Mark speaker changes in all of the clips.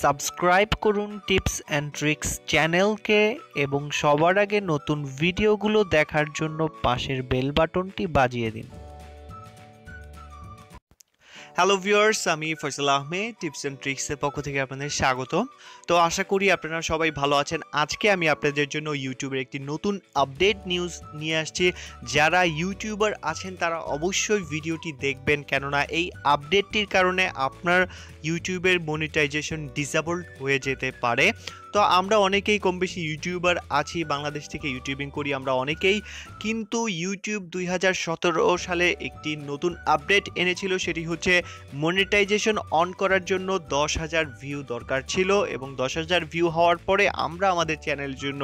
Speaker 1: Subscribe করুন tips and tricks চ্যানেলকে এবং সবার আগে নতুন ভিডিওগুলো দেখার জন্য পাশের বেল বাটনটি বাজিয়ে দিন। হ্যালো ভিউয়ার্স, আমি ফয়সাল আহমেদ টিপস অ্যান্ড ট্রিক্সের পক্ষ থেকে আপনাদের স্বাগত। তো আশা করি আপনারা সবাই ভালো আছেন। আজকে আমি আপনাদের জন্য ইউটিউবের একটি নতুন আপডেট নিউজ নিয়ে আসছি। যারা ইউটিউবার আছেন তারা অবশ্যই ভিডিওটি দেখবেন, কেননা এই আপডেটটির কারণে আপনার ইউটিউবের মনিটাইজেশন ডিসেবল হয়ে যেতে পারে। তো আমরা অনেকেই কম বেশি ইউটিউবার আছি, বাংলাদেশ থেকে ইউটিউবিং করি আমরা অনেকেই, কিন্তু ইউটিউব 2017 সালে একটি নতুন আপডেট এনেছিল। সেটি হচ্ছে মনিটাইজেশন অন করার জন্য 10,000 ভিউ দরকার ছিল এবং 10,000 ভিউ হওয়ার পরে আমরা আমাদের চ্যানেলের জন্য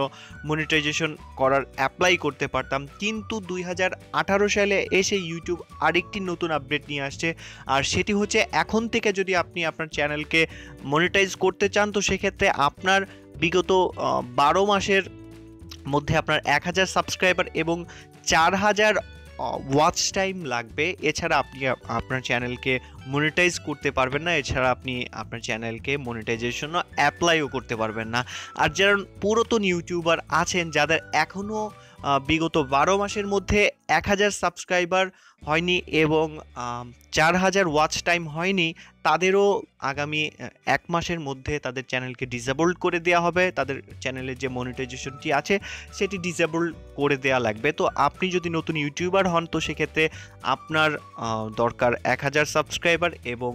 Speaker 1: মনিটাইজেশন করার অ্যাপ্লাই করতে পারতাম। কিন্তু 2018 সালে এসে ইউটিউব আরেকটি নতুন আপডেট নিয়ে আসছে, আর সেটি হচ্ছে এখন থেকে যদি আপনি আপনার চ্যানেলকে মনিটাইজ করতে চান তো সেক্ষেত্রে আপনার বিগত 12 মাসের মধ্যে আপনার 1000 সাবস্ক্রাইবার এবং 4000 ওয়াচ টাইম লাগবে। এছাড়া আপনি আপনার চ্যানেলকে মনিটাইজ করতে পারবেন না, এছাড়া আপনি আপনার চ্যানেলকে মনিটাইজেশন অ্যাপ্লাইও করতে পারবেন না। আর যারা পুরাতন ইউটিউবার আছেন, যাদের এখনও বিগত 12 মাসের মধ্যে 1000 সাবস্ক্রাইবার হয়নি এবং 4000 ওয়াচ টাইম হয়নি, তাদেরও আগামী 1 মাসের মধ্যে তাদের চ্যানেলকে ডিসেবল করে দেওয়া হবে। তাদের চ্যানেলের যে মনিটাইজেশনটি আছে সেটি ডিসেবল করে দেওয়া লাগবে। তো আপনি যদি নতুন ইউটিউবার হন তো সেক্ষেত্রে আপনার দরকার 1000 সাবস্ক্রাইবার এবং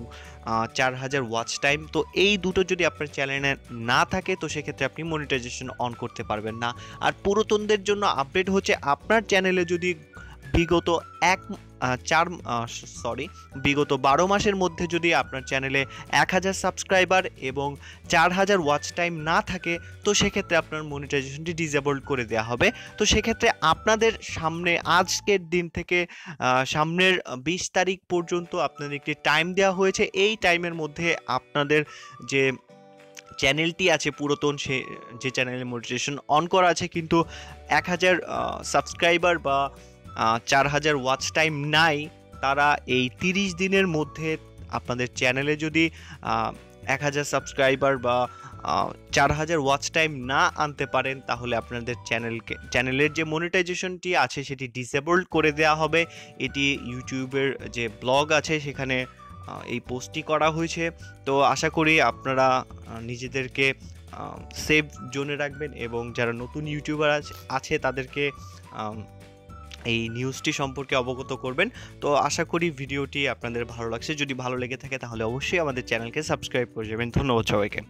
Speaker 1: 4000 ওয়াচ টাইম। তো এই দুটো যদি আপনার চ্যানেলে না থাকে তো সেক্ষেত্রে আপনি মনিটাইজেশন অন করতে পারবেন না। আর পুরাতনদের জন্য আপডেট হচ্ছে, আপনার চ্যানেলে যদি বিগত 12 মাসের মধ্যে যদি আপনার চ্যানেলে 1000 সাবস্ক্রাইবার এবং 4000 ওয়াচ টাইম না থাকে তো সেক্ষেত্রে আপনার মনিটাইজেশনটি ডিসেবল করে দেওয়া হবে। তো সেক্ষেত্রে আপনাদের সামনে আজকের দিন থেকে সামনের 20 তারিখ পর্যন্ত আপনাদের একটি টাইম দেওয়া হয়েছে। এই টাইমের মধ্যে আপনাদের যে চ্যানেলটি আছে পুরাতন, সে যে চ্যানেলের মনিটাইজেশন অন করা আছে কিন্তু 1000 সাবস্ক্রাইবার বা 4000 ওয়াচ টাইম নাই, তারা এই 30 দিনের মধ্যে আপনাদের চ্যানেলে যদি 1000 সাবস্ক্রাইবার বা 4000 ওয়াচ টাইম না আনতে পারেন তাহলে আপনাদের চ্যানেলের যে মনিটাইজেশনটি আছে সেটি ডিসেবল করে দেওয়া হবে। এটি ইউটিউবের যে ব্লগ আছে সেখানে এই পোস্টটি করা হয়েছে। তো আশা করি আপনারা নিজেদেরকে সেফ জোনে রাখবেন এবং যারা নতুন ইউটিউবার আছে তাদেরকে এই নিউজটি সম্পর্কে অবগত করবেন। তো আশা করি ভিডিওটি আপনাদের ভালো লাগছে। যদি ভালো লেগে থাকে তাহলে অবশ্যই আমাদের চ্যানেলকে সাবস্ক্রাইব করে যাবেন। ধন্যবাদ সবাইকে।